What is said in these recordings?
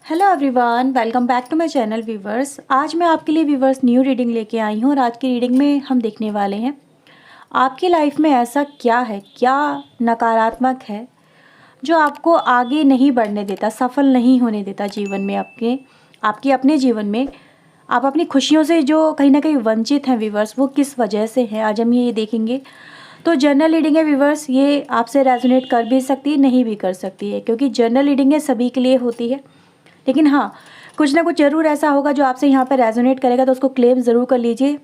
Hello everyone, welcome back to my channel viewers. आज मैं आपके लिए व्यूवर्स न्यू रीडिंग लेके आई हूँ और आज की रीडिंग में हम देखने वाले हैं आपकी लाइफ में ऐसा क्या है, क्या नकारात्मक है जो आपको आगे नहीं बढ़ने देता, सफल नहीं होने देता जीवन में, आपके अपने जीवन में। आप अपनी खुशियों से जो कहीं ना कहीं वंचित हैं व्यूवर्स, वो किस वजह से हैं, आज हम ये देखेंगे। तो जर्नल रीडिंग है व्यूवर्स, ये आपसे रेजोनेट कर भी सकती है, नहीं भी कर सकती है, क्योंकि जर्नल रीडिंग है सभी के लिए होती है। लेकिन हाँ, कुछ ना कुछ ज़रूर ऐसा होगा जो आपसे यहाँ पर रेजोनेट करेगा, तो उसको क्लेम ज़रूर कर लीजिए।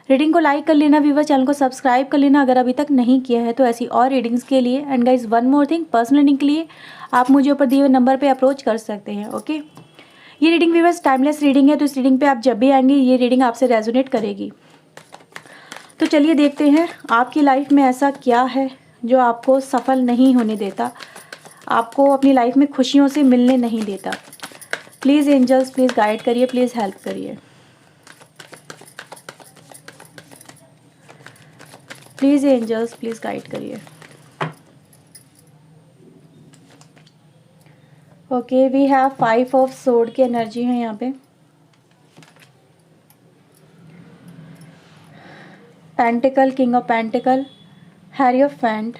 रीडिंग को लाइक कर लेना व्यूवर, चैनल को सब्सक्राइब कर लेना अगर अभी तक नहीं किया है तो, ऐसी और रीडिंग्स के लिए। And guys one more thing, personal reading के लिए आप मुझे ऊपर दिए हुए नंबर पे अप्रोच कर सकते हैं। ओके, ये रीडिंग व्यूवर्स टाइमलेस रीडिंग है, तो इस रीडिंग पे आप जब भी आएंगे ये रीडिंग आपसे रेजोनेट करेगी। तो चलिए देखते हैं आपकी लाइफ में ऐसा क्या है जो आपको सफल नहीं होने देता, आपको अपनी लाइफ में खुशियों से मिलने नहीं देता। प्लीज़ एंजल्स, प्लीज़ गाइड करिए, प्लीज़ हेल्प करिए। प्लीज़ एंजल्स, प्लीज़ गाइड करिए। Okay, we have 5 of sword की एनर्जी है यहाँ पे। Pentacle, king of pentacle, hierophant,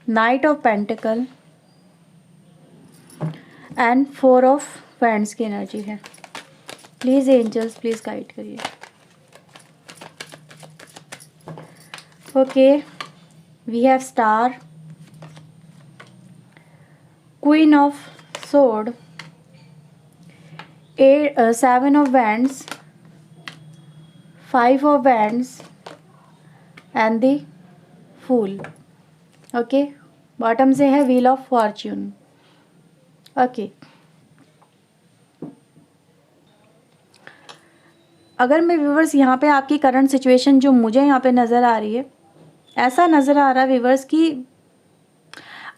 knight of pentacle and 4 of wands की एनर्जी है। प्लीज़ एंजल्स, प्लीज़ गाइड करिए। Okay, we have star, queen of sword, 7 of wands, 5 of wands and the fool. Okay, bottom से है wheel of Fortune. Okay, अगर मैं viewers यहाँ पे आपकी करंट सिचुएशन जो मुझे यहाँ पे नज़र आ रही है, ऐसा नज़र आ रहा है व्यूवर्स कि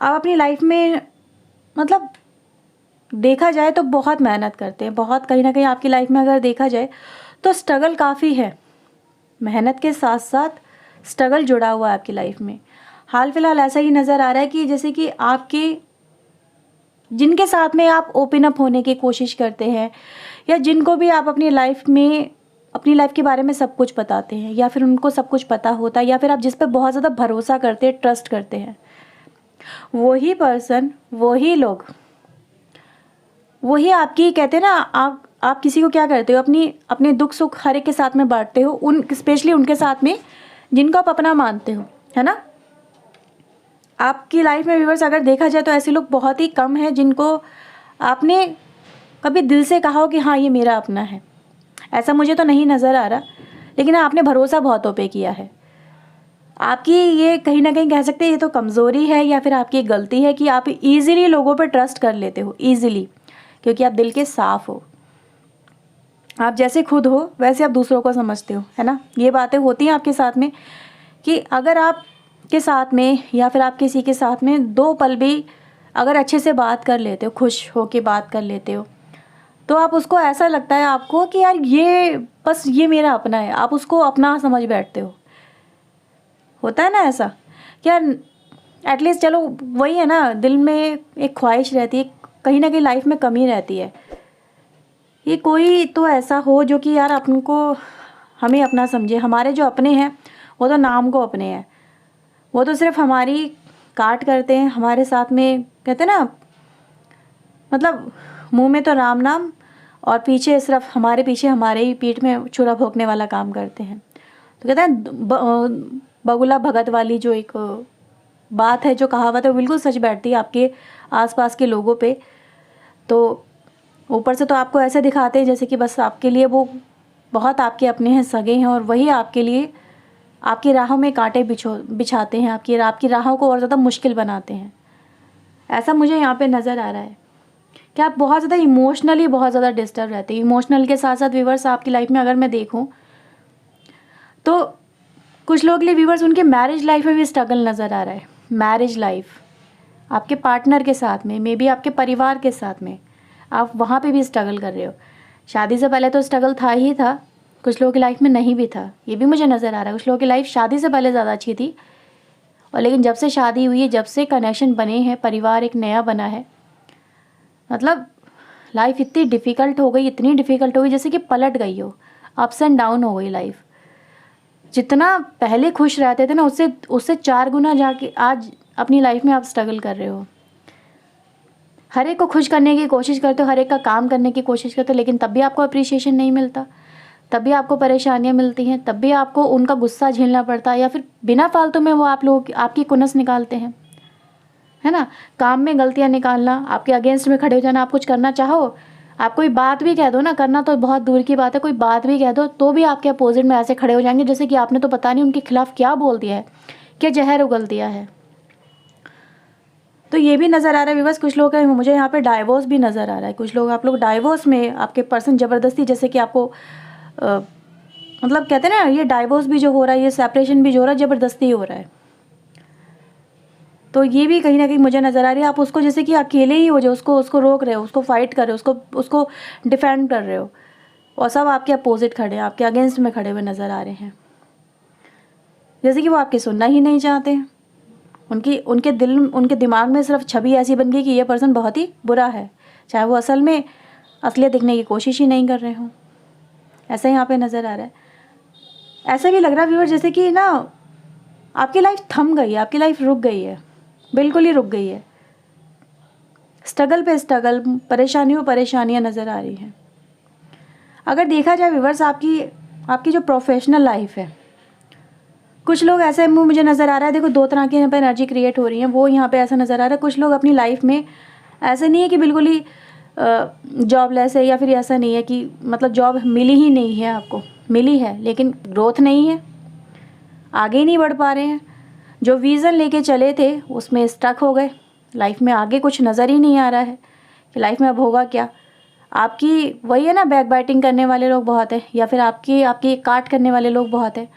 आप अपनी लाइफ में, मतलब देखा जाए तो बहुत मेहनत करते हैं, बहुत, कहीं ना कहीं आपकी लाइफ में अगर देखा जाए तो स्ट्रगल काफ़ी है। मेहनत के साथ साथ स्ट्रगल जुड़ा हुआ है आपकी लाइफ में। हाल फिलहाल ऐसा ही नज़र आ रहा है कि जैसे कि आपके जिनके साथ में आप ओपन अप होने की कोशिश करते हैं, या जिनको भी आप अपनी लाइफ में, अपनी लाइफ के बारे में सब कुछ बताते हैं, या फिर उनको सब कुछ पता होता है, या फिर आप जिस पर बहुत ज़्यादा भरोसा करते हैं, ट्रस्ट करते हैं, वही पर्सन, वही लोग, वही आपकी, कहते हैं ना, आप किसी को क्या करते हो, अपने दुख सुख हर एक के साथ में बांटते हो, उन स्पेशली उनके साथ में जिनको आप अपना मानते हो, है ना। आपकी लाइफ में व्यूअर्स अगर देखा जाए तो ऐसे लोग बहुत ही कम हैं जिनको आपने कभी दिल से कहा हो कि हाँ ये मेरा अपना है। ऐसा मुझे तो नहीं नज़र आ रहा, लेकिन आपने भरोसा बहुतों पे किया है। आपकी ये कहीं ना कहीं कह सकते हैं ये तो कमज़ोरी है, या फिर आपकी गलती है कि आप ईजिली लोगों पर ट्रस्ट कर लेते हो, ईजिली, क्योंकि आप दिल के साफ़ हो। आप जैसे खुद हो वैसे आप दूसरों को समझते हो, है ना। ये बातें होती हैं आपके साथ में कि अगर आप के साथ में या फिर आप किसी के साथ में 2 पल भी अगर अच्छे से बात कर लेते हो, खुश हो के बात कर लेते हो, तो आप उसको, ऐसा लगता है आपको कि यार ये बस ये मेरा अपना है, आप उसको अपना समझ बैठते हो। होता है ना ऐसा, क्या एटलीस्ट, चलो वही है ना, दिल में एक ख्वाहिश रहती है, कहीं ना कहीं लाइफ में कमी रहती है, ये कोई तो ऐसा हो जो कि यार अपन को, हमें अपना समझे। हमारे जो अपने हैं वो तो नाम को अपने हैं, वो तो सिर्फ हमारी काट करते हैं, हमारे साथ में, कहते हैं ना, मतलब मुंह में तो राम नाम और पीछे सिर्फ हमारे पीछे, हमारे ही पीठ में छुरा भोंकने वाला काम करते हैं। तो कहते हैं बगुला भगत वाली जो एक बात है, जो कहावत है, बिल्कुल सच बैठती है आपके आसपास के लोगों पे। तो ऊपर से तो आपको ऐसे दिखाते हैं जैसे कि बस आपके लिए वो बहुत आपके अपने हैं, सगे हैं, और वही आपके लिए आपकी राहों में कांटे बिछाते हैं, आपकी राहों को और ज़्यादा मुश्किल बनाते हैं। ऐसा मुझे यहाँ पे नज़र आ रहा है कि आप बहुत ज़्यादा इमोशनली बहुत ज़्यादा डिस्टर्ब रहते हैं। इमोशनल के साथ साथ व्यूवर्स आपकी लाइफ में अगर मैं देखूँ तो कुछ लोग के लिए व्यूवर्स उनके मैरिज लाइफ में भी स्ट्रगल नज़र आ रहा है। मैरिज लाइफ आपके पार्टनर के साथ में, मे बी आपके परिवार के साथ में, आप वहाँ पे भी स्ट्रगल कर रहे हो। शादी से पहले तो स्ट्रगल था ही था, कुछ लोगों की लाइफ में नहीं भी था, ये भी मुझे नज़र आ रहा है। कुछ लोगों की लाइफ शादी से पहले ज़्यादा अच्छी थी, और लेकिन जब से शादी हुई है, जब से कनेक्शन बने हैं, परिवार एक नया बना है, मतलब लाइफ इतनी डिफ़िकल्ट हो गई, इतनी डिफ़िकल्ट हो गई जैसे कि पलट गई हो, अप्स एंड डाउन हो गई लाइफ। जितना पहले खुश रहते थे ना, उससे उससे 4 गुना जाके आज अपनी लाइफ में आप स्ट्रगल कर रहे हो। हर एक को खुश करने की कोशिश करते हो, हर एक का काम करने की कोशिश करते हो, लेकिन तब भी आपको अप्रिसिएशन नहीं मिलता, तब भी आपको परेशानियाँ मिलती हैं, तब भी आपको उनका गुस्सा झेलना पड़ता है, या फिर बिना फालतू में वो आप लोग आपकी कुनस निकालते हैं, है ना। काम में गलतियाँ निकालना, आपके अगेंस्ट में खड़े हो जाना, आप कुछ करना चाहो, आप कोई बात भी कह दो ना, करना तो बहुत दूर की बात है, कोई बात भी कह दो तो भी आपके अपोजिट में ऐसे खड़े हो जाएंगे जैसे कि आपने तो पता नहीं उनके खिलाफ क्या बोल दिया है, क्या जहर उगल दिया है। तो ये भी नज़र आ रहा है व्यूअर्स, कुछ लोग हैं, मुझे यहाँ पे डाइवोर्स भी नज़र आ रहा है। कुछ लोग, आप लोग डाइवोर्स में, आपके पर्सन ज़बरदस्ती, जैसे कि आपको मतलब कहते हैं ना, ये डाइवोर्स भी जो हो रहा है, ये सेपरेशन भी जो हो रहा है, ज़बरदस्ती हो रहा है। तो ये भी कहीं ना कहीं मुझे नज़र आ रही है, आप उसको जैसे कि अकेले ही हो जाओ, उसको रोक रहे हो, उसको फाइट कर रहे हो, उसको डिफेंड कर रहे हो, और सब आपके अपोजिट खड़े हैं, आपके अगेंस्ट में खड़े हुए नज़र आ रहे हैं, जैसे कि वो आपकी सुनना ही नहीं चाहते हैं। उनके दिमाग में सिर्फ छवि ऐसी बन गई कि ये पर्सन बहुत ही बुरा है, चाहे वो असल में असलियत दिखने की कोशिश ही नहीं कर रहे हों। ऐसा यहाँ पे नज़र आ रहा है। ऐसा भी लग रहा है व्यूअर जैसे कि ना आपकी लाइफ थम गई है, आपकी लाइफ रुक गई है, बिल्कुल ही रुक गई है। स्ट्रगल पे स्ट्रगल, परेशानियाँ नज़र आ रही हैं। अगर देखा जाए व्यूअर्स, आपकी जो प्रोफेशनल लाइफ है, कुछ लोग ऐसे मुझे नज़र आ रहा है, देखो 2 तरह की यहाँ पे एनर्जी क्रिएट हो रही है, वो यहाँ पे ऐसा नज़र आ रहा है। कुछ लोग अपनी लाइफ में ऐसे नहीं है कि बिल्कुल ही जॉबलेस है, या फिर ऐसा नहीं है कि मतलब जॉब मिली ही नहीं है, आपको मिली है लेकिन ग्रोथ नहीं है, आगे ही नहीं बढ़ पा रहे हैं। जो विज़न लेके चले थे उसमें स्टक हो गए, लाइफ में आगे कुछ नज़र ही नहीं आ रहा है कि लाइफ में अब होगा क्या। आपकी वही है ना, बैक बाइटिंग करने वाले लोग बहुत है, या फिर आपकी काट करने वाले लोग बहुत है,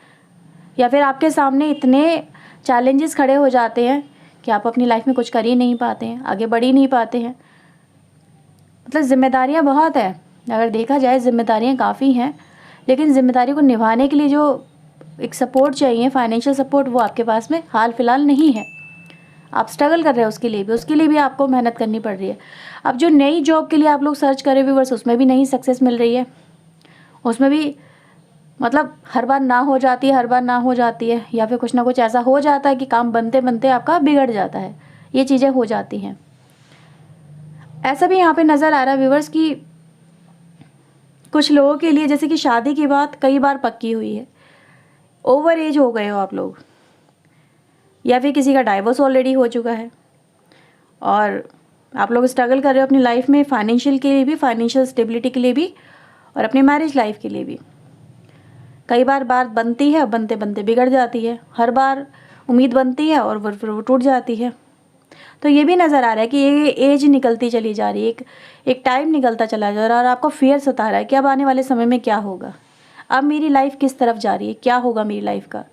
या फिर आपके सामने इतने चैलेंजेस खड़े हो जाते हैं कि आप अपनी लाइफ में कुछ कर ही नहीं पाते हैं, आगे बढ़ ही नहीं पाते हैं। मतलब जिम्मेदारियां बहुत है, अगर देखा जाए जिम्मेदारियां काफ़ी हैं, लेकिन जिम्मेदारी को निभाने के लिए जो एक सपोर्ट चाहिए, फाइनेंशियल सपोर्ट, वो आपके पास में हाल फिलहाल नहीं है। आप स्ट्रगल कर रहे हो उसके लिए भी आपको मेहनत करनी पड़ रही है। अब जो नई जॉब के लिए आप लोग सर्च कर रहे हो व्यूअर्स, उसमें भी नहीं सक्सेस मिल रही है, उसमें भी मतलब हर बार ना हो जाती है, या फिर कुछ ना कुछ ऐसा हो जाता है कि काम बनते बनते आपका बिगड़ जाता है, ये चीज़ें हो जाती हैं। ऐसा भी यहाँ पे नज़र आ रहा है व्यूअर्स कि कुछ लोगों के लिए जैसे कि शादी की बात कई बार पक्की हुई है, ओवर एज हो गए हो आप लोग, या फिर किसी का डाइवोर्स ऑलरेडी हो चुका है, और आप लोग स्ट्रगल कर रहे हो अपनी लाइफ में, फाइनेंशियल के लिए भी, फाइनेंशियल स्टेबिलिटी के लिए भी, और अपनी मैरिज लाइफ के लिए भी। कई बार बात बनती है, बनते बनते बिगड़ जाती है, हर बार उम्मीद बनती है और वो टूट जाती है। तो ये भी नज़र आ रहा है कि ये एज निकलती चली जा रही है, एक टाइम निकलता चला जा रहा है, और आपको फियर सता रहा है कि अब आने वाले समय में क्या होगा, अब मेरी लाइफ किस तरफ जा रही है, क्या होगा मेरी लाइफ का।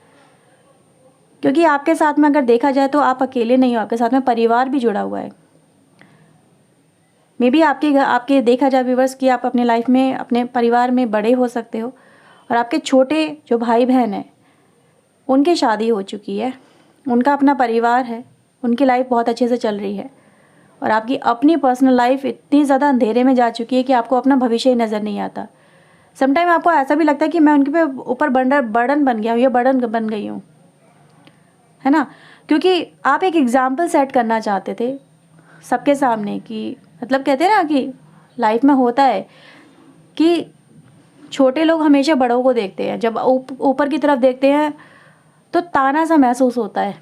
क्योंकि आपके साथ में अगर देखा जाए तो आप अकेले नहीं हो, आपके साथ में परिवार भी जुड़ा हुआ है। मे बी आपके देखा जाए व्यूअर्स कि आप अपने लाइफ में अपने परिवार में बड़े हो सकते हो, और आपके छोटे जो भाई बहन हैं उनकी शादी हो चुकी है, उनका अपना परिवार है, उनकी लाइफ बहुत अच्छे से चल रही है, और आपकी अपनी पर्सनल लाइफ इतनी ज़्यादा अंधेरे में जा चुकी है कि आपको अपना भविष्य ही नज़र नहीं आता। समटाइम आपको ऐसा भी लगता है कि मैं उनके पे ऊपर बर्डन बन गया हूँ, या बर्डन बन गई हूँ, है ना। क्योंकि आप एक एग्ज़ाम्पल सेट करना चाहते थे सबके सामने कि मतलब कहते हैं ना कि लाइफ में होता है कि छोटे लोग हमेशा बड़ों को देखते हैं, जब ऊपर की तरफ देखते हैं तो ताना सा महसूस होता है,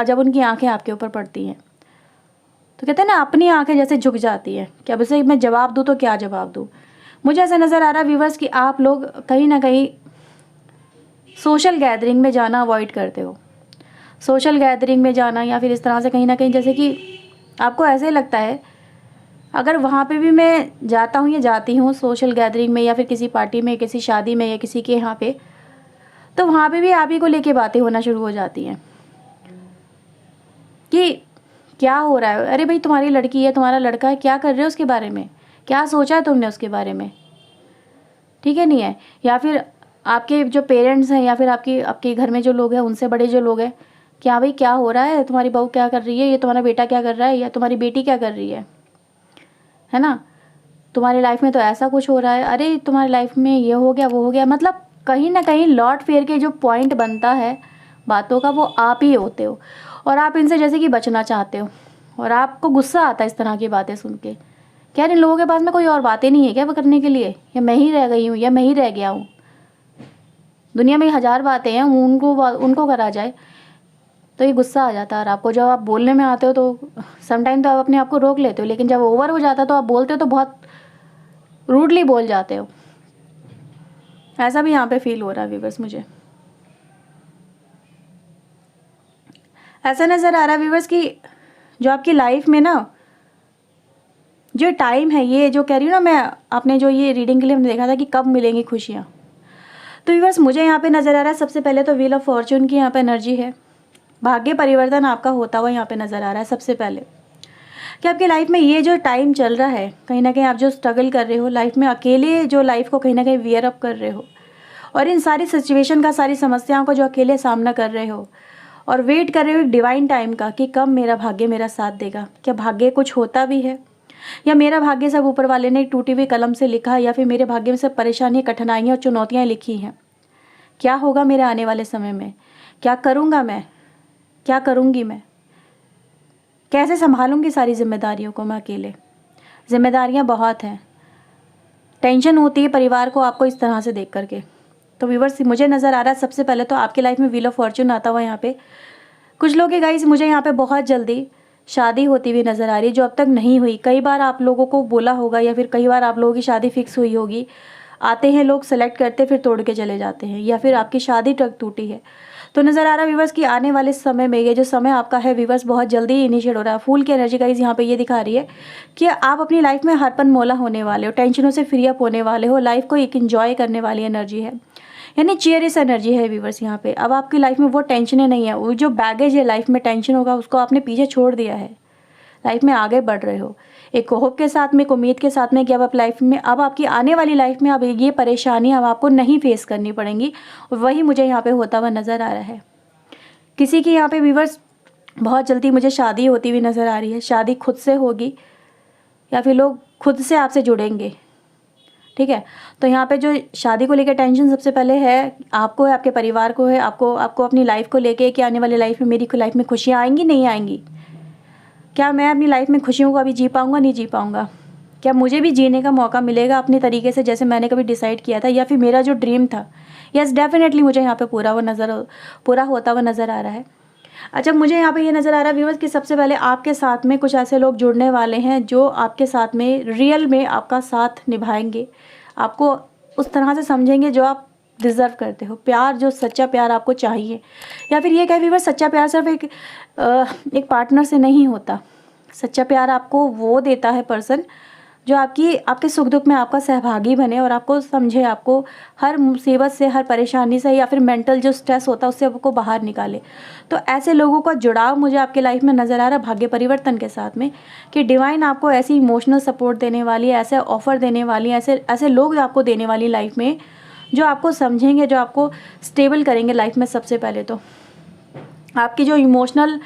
जब उनकी आंखें आपके ऊपर पड़ती हैं तो कहते हैं ना, अपनी आंखें जैसे झुक जाती हैं कि अब इसे मैं जवाब दूँ तो क्या जवाब दूँ। मुझे ऐसा नज़र आ रहा है व्यूवर्स कि आप लोग कहीं ना कहीं सोशल गैदरिंग में जाना अवॉइड करते हो, सोशल गैदरिंग में जाना, या फिर इस तरह से कहीं ना कहीं जैसे कि आपको ऐसे लगता है अगर वहाँ पे भी मैं जाता हूँ या जाती हूँ सोशल गैदरिंग में, या फिर किसी पार्टी में, किसी शादी में, या किसी के यहाँ पे, तो वहाँ पे भी आप ही को लेके बातें होना शुरू हो जाती हैं कि क्या हो रहा है, अरे भाई तुम्हारी लड़की है, तुम्हारा लड़का है, क्या कर रहे हो उसके बारे में, क्या सोचा है तुमने उसके बारे में, ठीक है नहीं है। या फिर आपके जो पेरेंट्स हैं, या फिर आपके घर में जो लोग हैं, उनसे बड़े जो लोग हैं, क्या भाई क्या हो रहा है, तुम्हारी बहू क्या कर रही है, ये तुम्हारा बेटा क्या कर रहा है, या तुम्हारी बेटी क्या कर रही है, है ना, तुम्हारी लाइफ में तो ऐसा कुछ हो रहा है, अरे तुम्हारी लाइफ में ये हो गया वो हो गया, मतलब कहीं ना कहीं लौट फेर के जो पॉइंट बनता है बातों का वो आप ही होते हो। और आप इनसे जैसे कि बचना चाहते हो और आपको गुस्सा आता है इस तरह की बातें सुन के। क्या इन लोगों के पास में कोई और बातें नहीं है क्या वो करने के लिए, या मैं ही रह गई हूँ या मैं ही रह गया हूँ। दुनिया में 1000 बातें हैं, उनको करा जाए तो ये गुस्सा आ जाता है। और आपको जब आप बोलने में आते हो तो समटाइम तो आप अपने आप को रोक लेते हो, लेकिन जब ओवर हो जाता है तो आप बोलते हो तो बहुत रूडली बोल जाते हो। ऐसा भी यहाँ पे फील हो रहा है व्यूवर्स, मुझे ऐसा नज़र आ रहा है व्यूवर्स कि जो आपकी लाइफ में ना जो टाइम है, ये जो कह रही हूँ ना मैं, आपने जो ये रीडिंग के लिए हमने देखा था कि कब मिलेंगी खुशियाँ, तो व्यूवर्स मुझे यहाँ पे नज़र आ रहा है सबसे पहले तो व्हील ऑफ फॉर्च्यून की यहाँ पे एनर्जी है। भाग्य परिवर्तन आपका होता हुआ यहाँ पे नज़र आ रहा है सबसे पहले, कि आपकी लाइफ में ये जो टाइम चल रहा है, कहीं ना कहीं आप जो स्ट्रगल कर रहे हो लाइफ में, अकेले जो लाइफ को कहीं ना कहीं वियर अप कर रहे हो और इन सारी सिचुएशन का, सारी समस्याओं का जो अकेले सामना कर रहे हो और वेट कर रहे हो एक डिवाइन टाइम का कि कब मेरा भाग्य मेरा साथ देगा। क्या भाग्य कुछ होता भी है, या मेरा भाग्य सब ऊपर वाले ने एक टूटी हुई कलम से लिखा है, या फिर मेरे भाग्य में सब परेशानियाँ, कठिनाइयाँ और चुनौतियाँ लिखी हैं। क्या होगा मेरे आने वाले समय में, क्या करूँगा मैं, क्या करूँगी मैं, कैसे संभालूंगी सारी जिम्मेदारियों को मैं अकेले। जिम्मेदारियाँ बहुत हैं, टेंशन होती है परिवार को आपको इस तरह से देख करके। तो व्यूवर्स मुझे नज़र आ रहा है सबसे पहले तो आपकी लाइफ में व्हील ऑफ फॉर्च्यून आता हुआ यहाँ पे। कुछ लोग के गाइस मुझे यहाँ पे बहुत जल्दी शादी होती हुई नज़र आ रही है जो अब तक नहीं हुई। कई बार आप लोगों को बोला होगा या फिर कई बार आप लोगों की शादी फिक्स हुई होगी, आते हैं लोग सेलेक्ट करते फिर तोड़ के चले जाते हैं, या फिर आपकी शादी टक टूटी है। तो नज़र आ रहा है व्यूवर्स कि आने वाले समय में ये जो समय आपका है व्यूवर्स बहुत जल्दी इनिशिएट हो रहा है। फूल की एनर्जी गाइस यहाँ पे ये दिखा रही है कि आप अपनी लाइफ में हरपन मौला होने वाले हो, टेंशनों से फ्री अप होने वाले हो, लाइफ को एक इंजॉय करने वाली एनर्जी है, यानी चेयरिस एनर्जी है व्यूवर्स यहाँ पे। अब आपकी लाइफ में वो टेंशनें नहीं है, वो जो बैगेज है लाइफ में टेंशन होगा उसको आपने पीछे छोड़ दिया है, लाइफ में आगे बढ़ रहे हो एक होप के साथ में, एक उम्मीद के साथ में कि अब आप लाइफ में, अब आपकी आने वाली लाइफ में अब ये परेशानी अब आपको नहीं फेस करनी पड़ेंगी। वही मुझे यहाँ पे होता हुआ नज़र आ रहा है। किसी की यहाँ पे व्यूवर्स बहुत जल्दी मुझे शादी होती हुई नज़र आ रही है, शादी खुद से होगी या फिर लोग खुद से आपसे जुड़ेंगे, ठीक है। तो यहाँ पे जो शादी को लेकर टेंशन सबसे पहले है आपको, है आपके परिवार को है, आपको अपनी लाइफ को लेके कि आने वाली लाइफ में मेरी लाइफ में खुशियाँ आएंगी नहीं आएंगी, क्या मैं अपनी लाइफ में खुशियों को अभी जी पाऊँगा नहीं जी पाऊँगा, क्या मुझे भी जीने का मौका मिलेगा अपने तरीके से जैसे मैंने कभी डिसाइड किया था, या फिर मेरा जो ड्रीम था यस डेफिनेटली मुझे यहाँ पे पूरा होता हुआ नज़र आ रहा है। अच्छा मुझे यहाँ पे ये नज़र आ रहा है व्यूअर्स कि सबसे पहले आपके साथ में कुछ ऐसे लोग जुड़ने वाले हैं जो आपके साथ में रियल में आपका साथ निभाएंगे, आपको उस तरह से समझेंगे जो आप डिज़र्व करते हो। प्यार, जो सच्चा प्यार आपको चाहिए, या फिर ये कह व्यूअर्स सच्चा प्यार सिर्फ एक पार्टनर से नहीं होता। सच्चा प्यार आपको वो देता है पर्सन जो आपके सुख दुख में आपका सहभागी बने और आपको समझे, आपको हर मुसीबत से, हर परेशानी से, या फिर मेंटल जो स्ट्रेस होता है उससे आपको बाहर निकाले। तो ऐसे लोगों का जुड़ाव मुझे आपके लाइफ में नज़र आ रहा है भाग्य परिवर्तन के साथ में, कि डिवाइन आपको ऐसी इमोशनल सपोर्ट देने वाली है, ऐसे ऑफ़र देने वाली है, ऐसे लोग आपको देने वाली लाइफ में जो आपको समझेंगे, जो आपको स्टेबल करेंगे लाइफ में। सबसे पहले तो आपकी जो इमोशनल,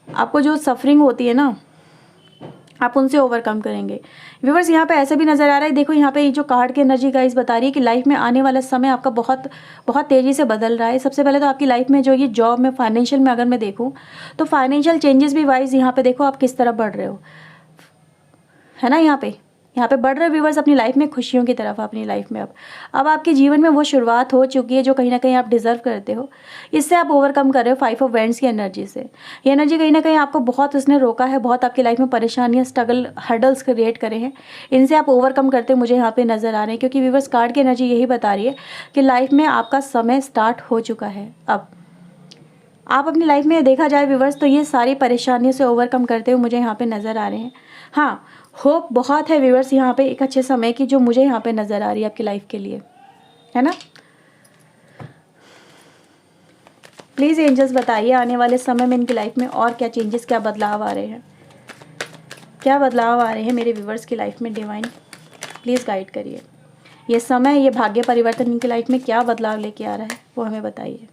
आपको जो सफरिंग होती है ना, आप उनसे ओवरकम करेंगे। व्यूवर्स यहाँ पे ऐसे भी नज़र आ रहा है, देखो यहाँ पे ये जो कार्ड की एनर्जी गाइस बता रही है कि लाइफ में आने वाला समय आपका बहुत बहुत तेज़ी से बदल रहा है। सबसे पहले तो आपकी लाइफ में जो ये जॉब में, फाइनेंशियल में अगर मैं देखूँ तो फाइनेंशियल चेंजेस भी वाइज यहाँ पे देखो आप किस तरह बढ़ रहे हो, है ना। यहाँ पे बढ़ रहे व्यूवर्स अपनी लाइफ में, खुशियों की तरफ अपनी लाइफ में। अब आपके जीवन में वो शुरुआत हो चुकी है जो कहीं ना कहीं आप डिज़र्व करते हो। इससे आप ओवरकम कर रहे हो 5 ऑफ वैंड्स की एनर्जी से। ये एनर्जी कहीं ना कहीं आपको बहुत इसने रोका है, बहुत आपकी लाइफ में परेशानियाँ, स्ट्रगल, हर्डल्स क्रिएट करे हैं, इनसे आप ओवरकम करते मुझे यहाँ पर नज़र आ रहे हैं। क्योंकि व्यूवर्स कार्ड की एनर्जी यही बता रही है कि लाइफ में आपका समय स्टार्ट हो चुका है। अब आप अपनी लाइफ में देखा जाए व्यूवर्स तो ये सारी परेशानियों से ओवरकम करते हुए मुझे यहाँ पे नज़र आ रहे हैं। हाँ, होप बहुत है व्यूवर्स यहाँ पे एक अच्छे समय की जो मुझे यहाँ पे नज़र आ रही है आपकी लाइफ के लिए, है ना। प्लीज़ एंजल्स बताइए आने वाले समय में इनकी लाइफ में और क्या चेंजेस, क्या बदलाव आ रहे हैं, क्या बदलाव आ रहे हैं मेरे व्यूवर्स की लाइफ में। डिवाइन प्लीज़ गाइड करिए ये समय, ये भाग्य परिवर्तन इनकी लाइफ में क्या बदलाव लेके आ रहा है वो हमें बताइए।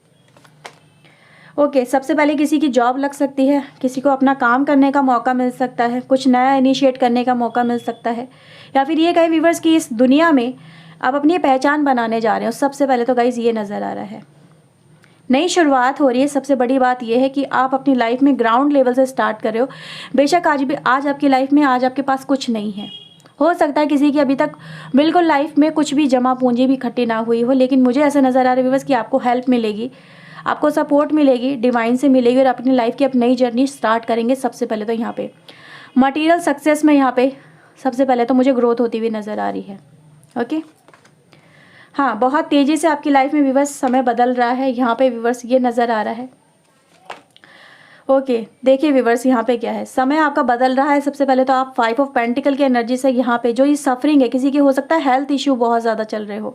ओके, सबसे पहले किसी की जॉब लग सकती है, किसी को अपना काम करने का मौका मिल सकता है, कुछ नया इनिशिएट करने का मौका मिल सकता है, या फिर ये कहीं व्यूवर्स की इस दुनिया में आप अपनी पहचान बनाने जा रहे हो। सबसे पहले तो गाइज़ ये नज़र आ रहा है, नई शुरुआत हो रही है। सबसे बड़ी बात यह है कि आप अपनी लाइफ में ग्राउंड लेवल से स्टार्ट कर रहे हो। बेशक आज आपकी लाइफ में आज आपके पास कुछ नहीं है, हो सकता है किसी की अभी तक बिल्कुल लाइफ में कुछ भी जमा पूंजी भी इकट्ठी ना हुई हो, लेकिन मुझे ऐसा नज़र आ रहा है व्यूवर्स कि आपको हेल्प मिलेगी, आपको सपोर्ट मिलेगी, डिवाइन से मिलेगी, और अपनी लाइफ की अब नई जर्नी स्टार्ट करेंगे। सबसे पहले तो यहाँ पे मटेरियल सक्सेस में यहाँ पे सबसे पहले तो मुझे ग्रोथ होती हुई नज़र आ रही है। ओके, हाँ, बहुत तेज़ी से आपकी लाइफ में व्यूवर्स समय बदल रहा है, यहाँ पे व्यूवर्स ये नज़र आ रहा है। ओके, देखिए व्यूवर्स यहाँ पे क्या है, समय आपका बदल रहा है। सबसे पहले तो आप 5 ऑफ पेंटिकल की एनर्जी से यहाँ पे जो ये सफरिंग है, किसी की हो सकता है हेल्थ इशू बहुत ज़्यादा चल रहे हो,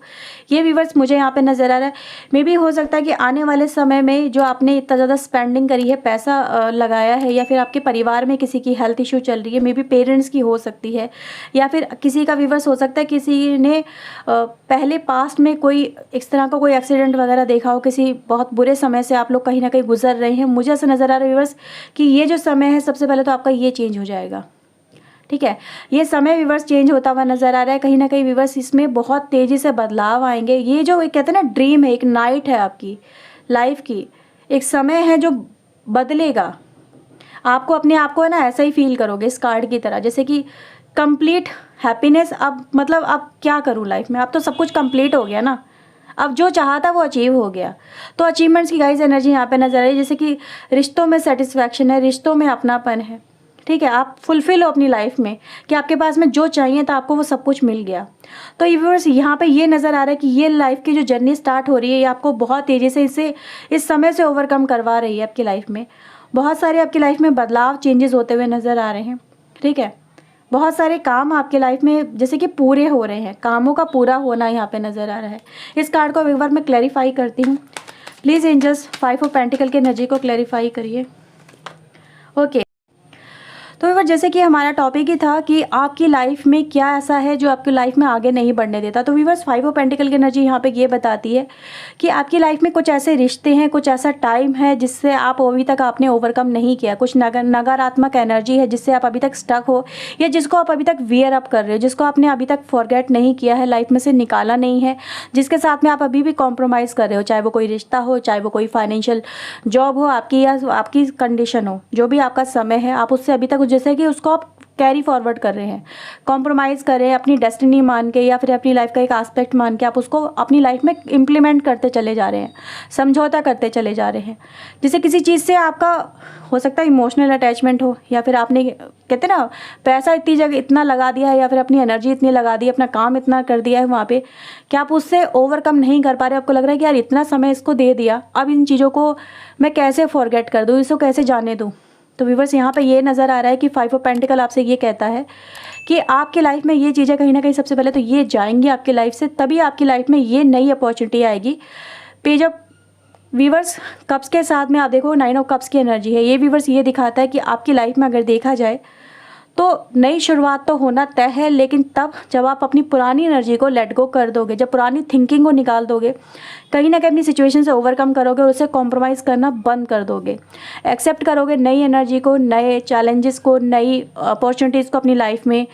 ये व्यूवर्स मुझे यहाँ पे नज़र आ रहा है। मे बी हो सकता है कि आने वाले समय में जो आपने इतना ज़्यादा स्पेंडिंग करी है, पैसा लगाया है, या फिर आपके परिवार में किसी की हेल्थ इशू चल रही है, मे बी पेरेंट्स की हो सकती है, या फिर किसी का व्यूवर्स हो सकता है किसी ने पहले पास्ट में कोई इस तरह का कोई एक्सीडेंट वगैरह देखा हो, किसी बहुत बुरे समय से आप लोग कहीं ना कहीं गुजर रहे हैं। मुझे ऐसा नज़र आ रहा है व्यूवर्स कि ये जो समय है सबसे पहले तो आपका ये चेंज हो जाएगा। ठीक है, ये समय व्यूवर्स चेंज होता हुआ नज़र आ रहा है। कहीं ना कहीं व्यूवर्स इसमें बहुत तेज़ी से बदलाव आएंगे। ये जो एक कहते हैं ना ड्रीम है, एक नाइट है आपकी लाइफ की, एक समय है जो बदलेगा। आपको अपने आप को है ना ऐसा ही फील करोगे इस कार्ड की तरह, जैसे कि कंप्लीट हैप्पीनेस। अब मतलब अब क्या करूँ लाइफ में, अब तो सब कुछ कंप्लीट हो गया ना, अब जो चाहा था वो अचीव हो गया। तो अचीवमेंट्स की गाइस एनर्जी यहाँ पे नजर आ रही है, जैसे कि रिश्तों में सेटिस्फैक्शन है, रिश्तों में अपनापन है। ठीक है, आप फुलफिल हो अपनी लाइफ में कि आपके पास में जो चाहिए था आपको वो सब कुछ मिल गया। तो व्यूअर्स यहाँ पे ये नज़र आ रहा है कि ये लाइफ की जो जर्नी स्टार्ट हो रही है, ये आपको बहुत तेज़ी से इस समय से ओवरकम करवा रही है। आपकी लाइफ में बहुत सारे आपकी लाइफ में बदलाव, चेंजेस होते हुए नज़र आ रहे हैं। ठीक है, बहुत सारे काम आपके लाइफ में जैसे कि पूरे हो रहे हैं, कामों का पूरा होना यहाँ पे नज़र आ रहा है। इस कार्ड को एक बार मैं क्लैरिफाई करती हूँ। प्लीज़ एंजल्स 5 ऑफ पेंटिकल की एनर्जी को क्लैरिफाई करिए। ओके, तो व्यूअर्स जैसे कि हमारा टॉपिक ही था कि आपकी लाइफ में क्या ऐसा है जो आपकी लाइफ में आगे नहीं बढ़ने देता। तो व्यूअर्स 5 ऑफ पेंटिकल की एनर्जी यहाँ पे ये बताती है कि आपकी लाइफ में कुछ ऐसे रिश्ते हैं, कुछ ऐसा टाइम है जिससे आप अभी तक आपने ओवरकम नहीं किया। कुछ नकारात्मक एनर्जी है जिससे आप अभी तक स्टक हो, या जिसको आप अभी तक वियर अप कर रहे हो, जिसको आपने अभी तक फॉरगेट नहीं किया है, लाइफ में से निकाला नहीं है, जिसके साथ में आप अभी भी कॉम्प्रोमाइज़ कर रहे हो, चाहे वो कोई रिश्ता हो, चाहे वो कोई फाइनेंशियल जॉब हो आपकी, या आपकी कंडीशन हो, जो भी आपका समय है, आप उससे अभी तक जैसे कि उसको आप कैरी फॉरवर्ड कर रहे हैं, कॉम्प्रोमाइज़ कर रहे हैं, अपनी डेस्टिनी मान के या फिर अपनी लाइफ का एक एस्पेक्ट मान के आप उसको अपनी लाइफ में इम्प्लीमेंट करते चले जा रहे हैं, समझौता करते चले जा रहे हैं। जैसे किसी चीज़ से आपका हो सकता है इमोशनल अटैचमेंट हो, या फिर आपने कहते ना पैसा इतनी जगह इतना लगा दिया है, या फिर अपनी एनर्जी इतनी लगा दी, अपना काम इतना कर दिया है वहाँ पे कि आप उससे ओवरकम नहीं कर पा रहे। आपको लग रहा है कि यार इतना समय इसको दे दिया, अब इन चीज़ों को मैं कैसे फॉरगेट कर दूँ, इसको कैसे जाने दूँ। तो व्यूअर्स यहाँ पे ये नज़र आ रहा है कि 5 ऑफ पेंटिकल आपसे ये कहता है कि आपकी लाइफ में ये चीज़ें कहीं ना कहीं सबसे पहले तो ये जाएंगी आपकी लाइफ से, तभी आपकी लाइफ में ये नई अपॉर्चुनिटी आएगी। पेज ऑफ व्यूअर्स कप्स के साथ में आप देखो 9 ऑफ कप्स की एनर्जी है। ये व्यूअर्स ये दिखाता है कि आपकी लाइफ में अगर देखा जाए तो नई शुरुआत तो होना तय है, लेकिन तब जब आप अपनी पुरानी एनर्जी को लेट गो कर दोगे, जब पुरानी थिंकिंग को निकाल दोगे, कहीं ना कहीं अपनी सिचुएशन से ओवरकम करोगे और उससे कॉम्प्रोमाइज़ करना बंद कर दोगे, एक्सेप्ट करोगे नई एनर्जी को, नए चैलेंजेस को, नई अपॉर्चुनिटीज़ को अपनी लाइफ में,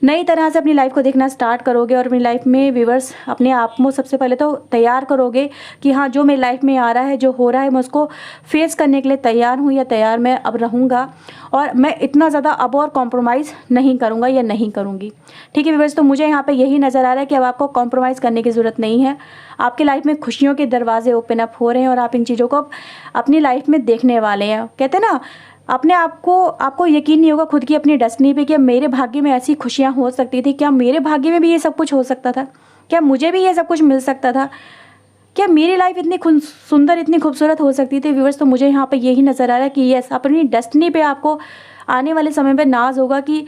नई तरह से अपनी लाइफ को देखना स्टार्ट करोगे। और अपनी लाइफ में व्यूअर्स अपने आप को सबसे पहले तो तैयार करोगे कि हाँ जो मेरी लाइफ में आ रहा है, जो हो रहा है, मैं उसको फेस करने के लिए तैयार हूँ, या तैयार मैं अब रहूँगा, और मैं इतना ज़्यादा अब और कॉम्प्रोमाइज़ नहीं करूँगा या नहीं करूँगी। ठीक है व्यूअर्स, तो मुझे यहाँ पे यही नज़र आ रहा है कि अब आपको कॉम्प्रोमाइज़ करने की ज़रूरत नहीं है। आपकी लाइफ में खुशियों के दरवाजे ओपन अप हो रहे हैं और आप इन चीज़ों को अपनी लाइफ में देखने वाले हैं। कहते हैं ना अपने आप को, आपको यकीन नहीं होगा खुद की अपनी डेस्टिनी पे कि मेरे भाग्य में ऐसी खुशियाँ हो सकती थी, क्या मेरे भाग्य में भी ये सब कुछ हो सकता था, क्या मुझे भी ये सब कुछ मिल सकता था, क्या मेरी लाइफ इतनी सुंदर, इतनी खूबसूरत हो सकती थी। व्यूअर्स तो मुझे यहाँ पे यही नज़र आ रहा है कि यस, अपनी डेस्टिनी पे आपको आने वाले समय पे नाज होगा कि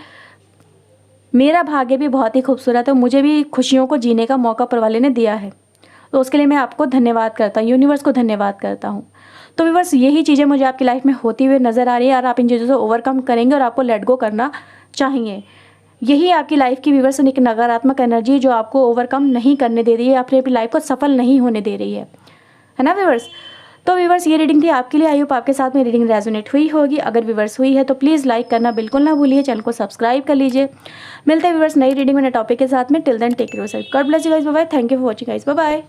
मेरा भाग्य भी बहुत ही खूबसूरत है, मुझे भी खुशियों को जीने का मौका ऊपर वाले ने दिया है। तो उसके लिए मैं आपको धन्यवाद करता हूँ, यूनिवर्स को धन्यवाद करता हूँ। तो व्यूअर्स यही चीज़ें मुझे आपकी लाइफ में होती हुई नज़र आ रही है, और आप इन चीज़ों से ओवरकम करेंगे और आपको लेट गो करना चाहिए। यही आपकी लाइफ की व्यूअर्स एक नकारात्मक एनर्जी जो आपको ओवरकम नहीं करने दे रही है, अपनी लाइफ को सफल नहीं होने दे रही है ना व्यूअर्स। तो व्यूवर्स ये रीडिंग थी आपके लिए। आई होप आपके साथ में रीडिंग रेजोनेट हुई होगी। अगर व्यूवर्स हुई है तो प्लीज़ लाइक करना बिल्कुल ना भूलिए, चैनल को सब्सक्राइब कर लीजिए। मिलते हैं व्यूवर्स नई रीडिंग में नए टॉपिक के साथ में। Till then take care of yourself, God bless you guys, bye bye. Thank you for watching guys, bye bye.